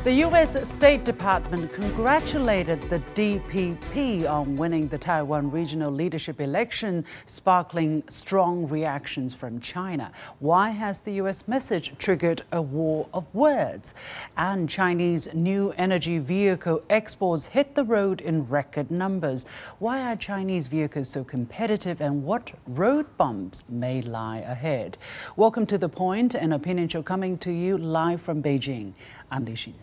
The U.S. State Department congratulated the DPP on winning the Taiwan regional leadership election, sparkling strong reactions from China. Why has the U.S. message triggered a war of words? And Chinese new energy vehicle exports hit the road in record numbers. Why are Chinese vehicles so competitive, and what road bumps may lie ahead? Welcome to The Point, an opinion show coming to you live from Beijing. I'm Li Xin.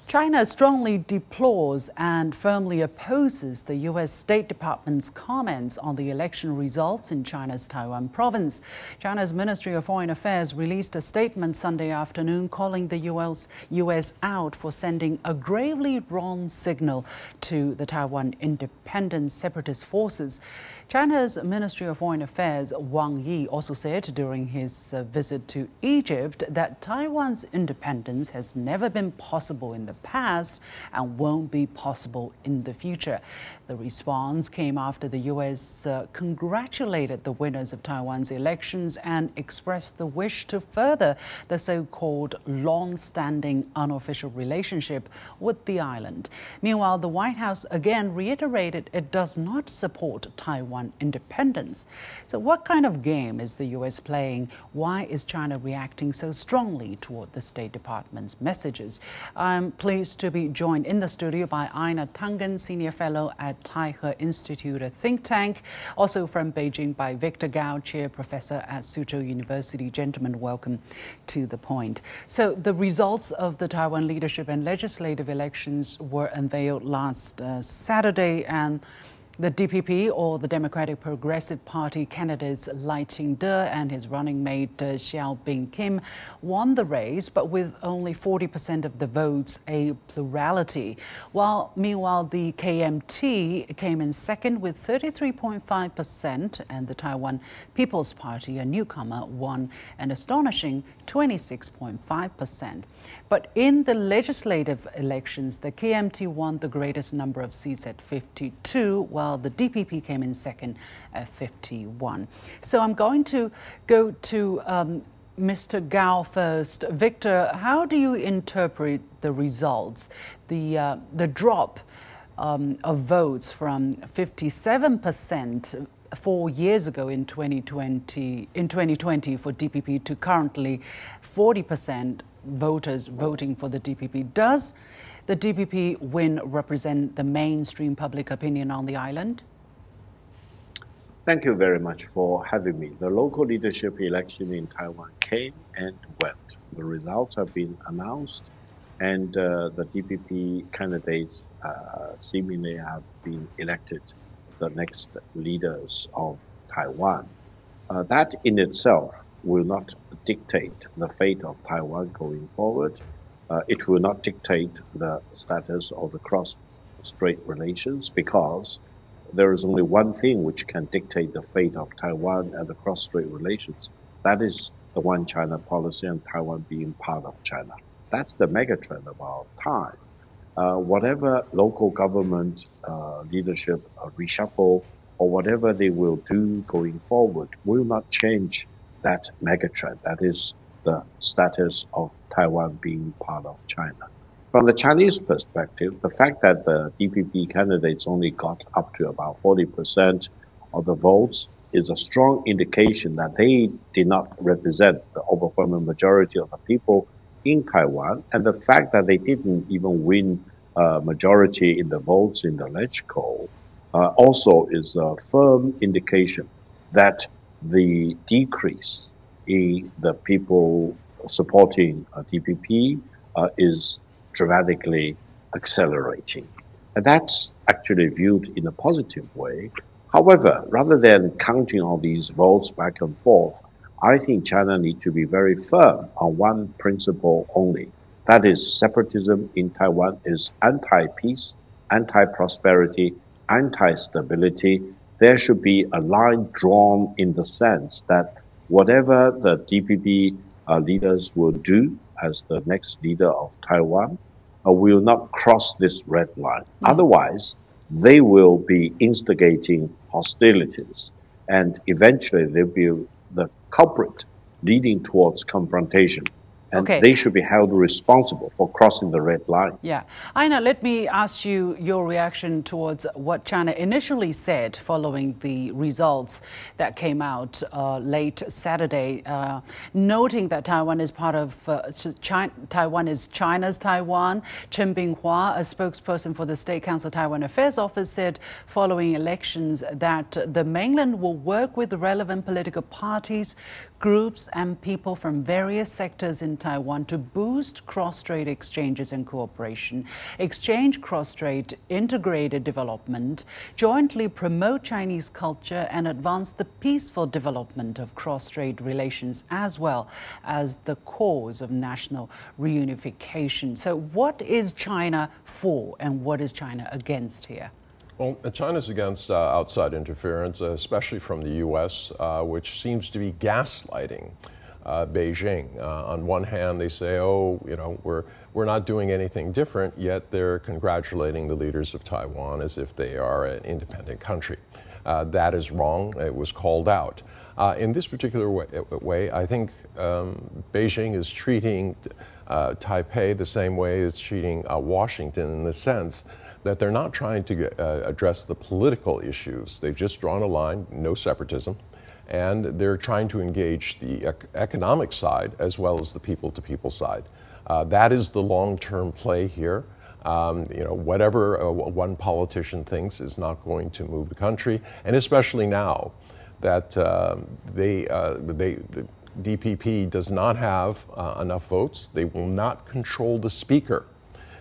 China strongly deplores and firmly opposes the U.S. State Department's comments on the election results in China's Taiwan province. China's Ministry of Foreign Affairs released a statement Sunday afternoon calling the U.S. out for sending a gravely wrong signal to the Taiwan independent separatist forces. China's Ministry of Foreign Affairs, Wang Yi, also said during his visit to Egypt that Taiwan's independence has never been possible in the past and won't be possible in the future. The response came after the U.S. Congratulated the winners of Taiwan's elections and expressed the wish to further the so-called long-standing unofficial relationship with the island. Meanwhile, the White House again reiterated it does not support Taiwan independence. So what kind of game is the U.S. playing? Why is China reacting so strongly toward the State Department's messages? I'm pleased to be joined in the studio by Ina Tangen, Senior Fellow at Taihe Institute, a think tank. Also from Beijing by Victor Gao, Chair Professor at Suzhou University. Gentlemen, welcome to The Point. So the results of the Taiwan leadership and legislative elections were unveiled last Saturday, and the DPP, or the Democratic Progressive Party, candidates Lai Ching-te and his running mate Xiao Bin-kim won the race, but with only 40% of the votes, a plurality. Meanwhile, the KMT came in second with 33.5%, and the Taiwan People's Party, a newcomer, won an astonishing 26.5%. But in the legislative elections, the KMT won the greatest number of seats at 52, while the DPP came in second at 51. So I'm going to go to Mr. Gao first. Victor, how do you interpret the results? The drop of votes from 57% 4 years ago in 2020 for DPP to currently 40% voters voting for the DPP. Does the DPP win represent the mainstream public opinion on the island? Thank you very much for having me. The local leadership election in Taiwan came and went. The results have been announced, and the DPP candidates seemingly have been elected the next leaders of Taiwan. That in itself will not dictate the fate of Taiwan going forward. It will not dictate the status of the cross-strait relations, because there is only one thing which can dictate the fate of Taiwan and the cross-strait relations. That is the one China policy and Taiwan being part of China. That's the megatrend of our time. Whatever local government leadership reshuffle or whatever they will do going forward will not change that megatrend. That is the status of Taiwan being part of China. From the Chinese perspective, the fact that the DPP candidates only got up to about 40% of the votes is a strong indication that they did not represent the overwhelming majority of the people in Taiwan. And the fact that they didn't even win a majority in the votes in the LegCo also is a firm indication that the decrease in the people supporting DPP is dramatically accelerating. And that's actually viewed in a positive way. However, rather than counting all these votes back and forth, I think China needs to be very firm on one principle only. That is, separatism in Taiwan is anti-peace, anti-prosperity, anti-stability. There should be a line drawn in the sense that whatever the DPP leaders will do as the next leader of Taiwan will not cross this red line. Otherwise, they will be instigating hostilities. and eventually they'll be the culprit leading towards confrontation. And Okay. they should be held responsible for crossing the red line. Yeah. Aina, let me ask you your reaction towards what China initially said following the results that came out late Saturday, noting that Taiwan is part of Taiwan is China's Taiwan. Chen Binghua, a spokesperson for the State Council Taiwan Affairs Office, said following elections that the mainland will work with the relevant political parties, groups and people from various sectors in Taiwan to boost cross-strait exchanges and cooperation, exchange cross-strait integrated development, jointly promote Chinese culture and advance the peaceful development of cross-strait relations as well as the cause of national reunification. So what is China for and what is China against here? Well, China's against outside interference, especially from the U.S., which seems to be gaslighting Beijing. On one hand, they say, oh, you know, we're not doing anything different, yet they're congratulating the leaders of Taiwan as if they are an independent country. That is wrong. It was called out. In this particular way, I think Beijing is treating Taipei the same way it's treating Washington, in the sense that they're not trying to address the political issues. They've just drawn a line, no separatism, and they're trying to engage the economic side as well as the people-to-people side. That is the long-term play here. You know, whatever one politician thinks is not going to move the country, and especially now that the DPP does not have enough votes. They will not control the speaker.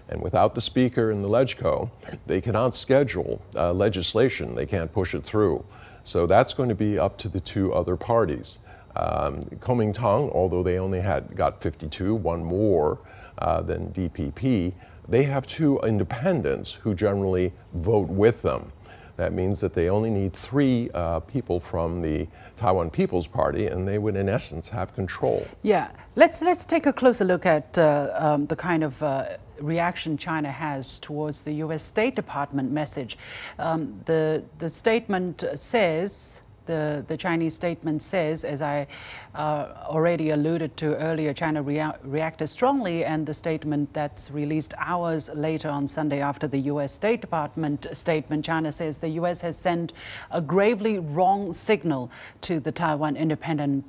And without the speaker in the LegCo, they cannot schedule legislation. They can't push it through. So that's going to be up to the two other parties. Kuomintang, although they only got 52, one more than DPP, they have two independents who generally vote with them. That means that they only need 3 people from the Taiwan People's Party, and they would, in essence, have control. Yeah, let's take a closer look at the kind of reaction China has towards the U.S. State Department message. The statement says, the Chinese statement says, as I already alluded to earlier, China reacted strongly, and the statement that's released hours later on Sunday after the U.S. State Department statement, China says the U.S. has sent a gravely wrong signal to the Taiwan independent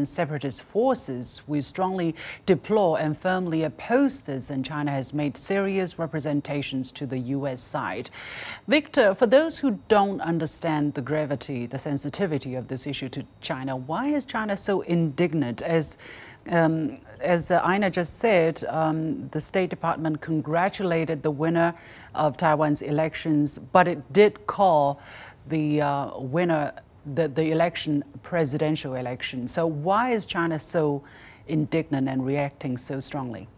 separatist forces. We strongly deplore and firmly oppose this, and China has made serious representations to the U.S. side. Victor, for those who don't understand the gravity, the sensitivity of this issue to China, why is China so indignant? As Aina just said, the State Department congratulated the winner of Taiwan's elections, but it did call the winner the election presidential election. So why is China so indignant and reacting so strongly?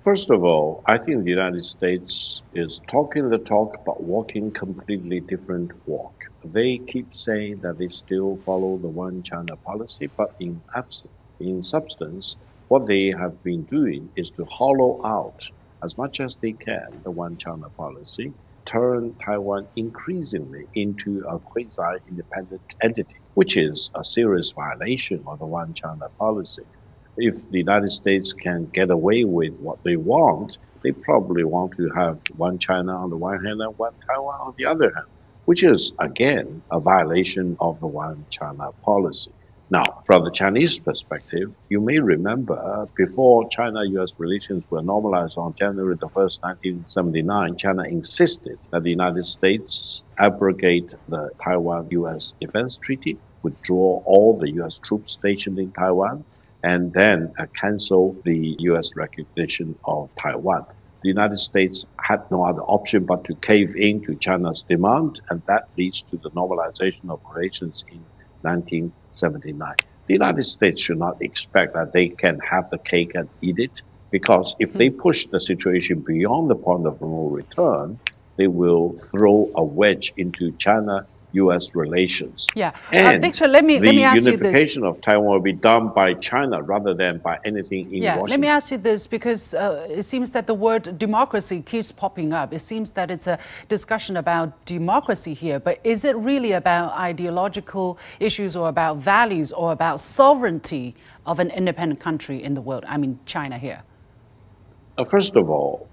First of all, I think the United States is talking the talk but walking completely different walk. They keep saying that they still follow the one China policy, but in substance, what they have been doing is to hollow out as much as they can the one China policy, turn Taiwan increasingly into a quasi-independent entity, which is a serious violation of the one China policy. If the United States can get away with what they want, they probably want to have one China on the one hand and one Taiwan on the other hand, which is, again, a violation of the one China policy. Now, from the Chinese perspective, you may remember before China-U.S. relations were normalized on January the 1st, 1979, China insisted that the United States abrogate the Taiwan-U.S. Defense Treaty, withdraw all the U.S. troops stationed in Taiwan, and then cancel the U.S. recognition of Taiwan. The United States had no other option but to cave in to China's demand, and that leads to the normalization of relations in 1979. The United States should not expect that they can have the cake and eat it, because if they push the situation beyond the point of no return, they will throw a wedge into China China-U.S. relations. Yeah, And Victor, let me ask you this. The unification of Taiwan will be done by China rather than by anything in Washington. Let me ask you this, because it seems that the word democracy keeps popping up. It seems that it's a discussion about democracy here, but is it really about ideological issues or about values or about sovereignty of an independent country in the world? I mean, China here. First of all,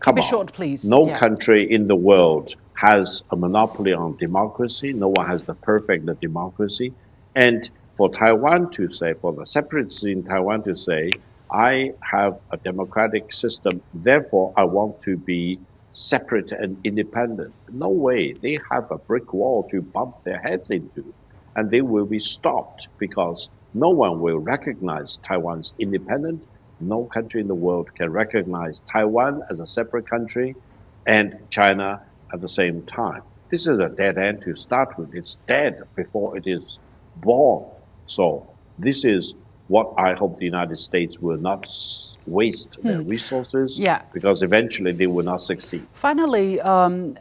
keep it short, please. No country in the world has a monopoly on democracy. No one has the perfect democracy. And for Taiwan to say, for the separatists in Taiwan to say, I have a democratic system, therefore I want to be separate and independent. No way. They have a brick wall to bump their heads into. And they will be stopped because no one will recognize Taiwan's independence. No country in the world can recognize Taiwan as a separate country and China at the same time. This is a dead end to start with. It's dead before it is born. So this is what I hope the United States will not waste their resources, because eventually they will not succeed. Finally,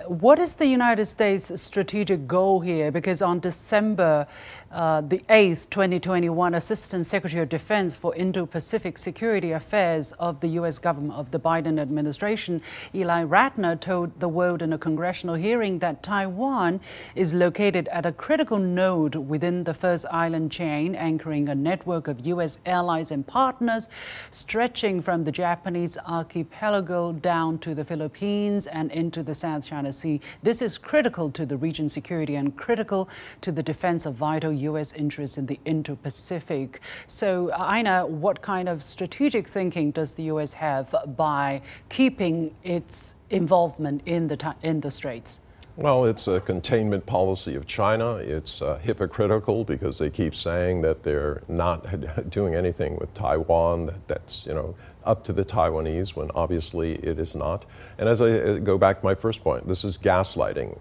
what is the United States' strategic goal here? Because on December the 8th, 2021, Assistant Secretary of Defense for Indo-Pacific Security Affairs of the U.S. government of the Biden administration, Eli Ratner, told the world in a congressional hearing that Taiwan is located at a critical node within the First Island chain, anchoring a network of U.S. allies and partners stretching from the Japanese archipelago down to the Philippines and into the South China Sea. This is critical to the region's security and critical to the defense of vital U.S. interests in the Indo-Pacific. So, Aina, what kind of strategic thinking does the U.S. have by keeping its involvement in the Straits? Well, it's a containment policy of China. It's hypocritical because they keep saying that they're not doing anything with Taiwan, that's, you know, up to the Taiwanese, when obviously it is not. And as I go back to my first point, this is gaslighting.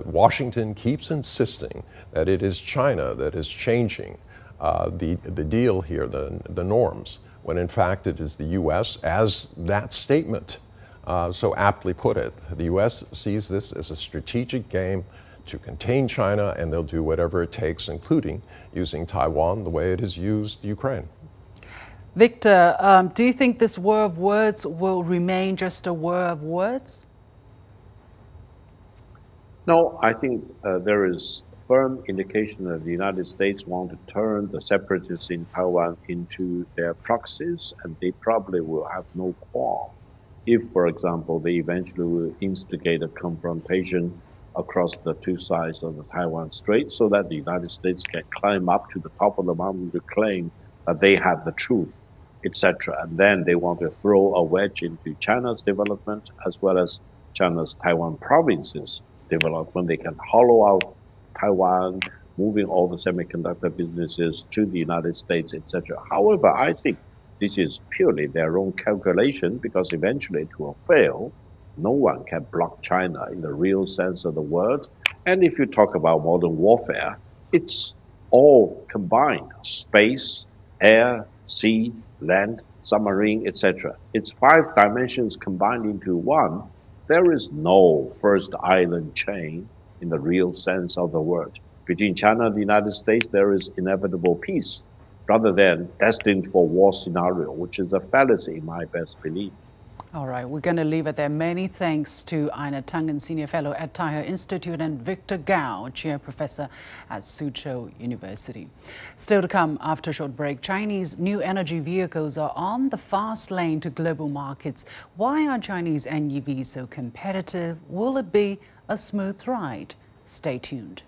Washington keeps insisting that it is China that is changing the deal here, the norms, when in fact it is the U.S., as that statement so aptly put it. The U.S. sees this as a strategic game to contain China, and they'll do whatever it takes, including using Taiwan the way it has used Ukraine. Victor, do you think this war of words will remain just a war of words? No, I think there is firm indication that the United States want to turn the separatists in Taiwan into their proxies, and they probably will have no qualm if, for example, they eventually will instigate a confrontation across the two sides of the Taiwan Strait, so that the United States can climb up to the top of the mountain to claim that they have the truth, etc. And then they want to throw a wedge into China's development as well as China's Taiwan provinces development. They can hollow out Taiwan, moving all the semiconductor businesses to the United States, etc. However, I think this is purely their own calculation, because eventually it will fail. No one can block China in the real sense of the word. And if you talk about modern warfare, it's all combined: space, air, sea, land, submarine, etc. It's 5 dimensions combined into one. There is no first island chain in the real sense of the word. Between China and the United States, there is inevitable peace, rather than destined for war scenario, which is a fallacy in my best belief. All right, we're going to leave it there. Many thanks to Aina Tang, Senior Fellow at Taihe Institute, and Victor Gao, Chair Professor at Suzhou University. Still to come after a short break, Chinese new energy vehicles are on the fast lane to global markets. Why are Chinese NEVs so competitive? Will it be a smooth ride? Stay tuned.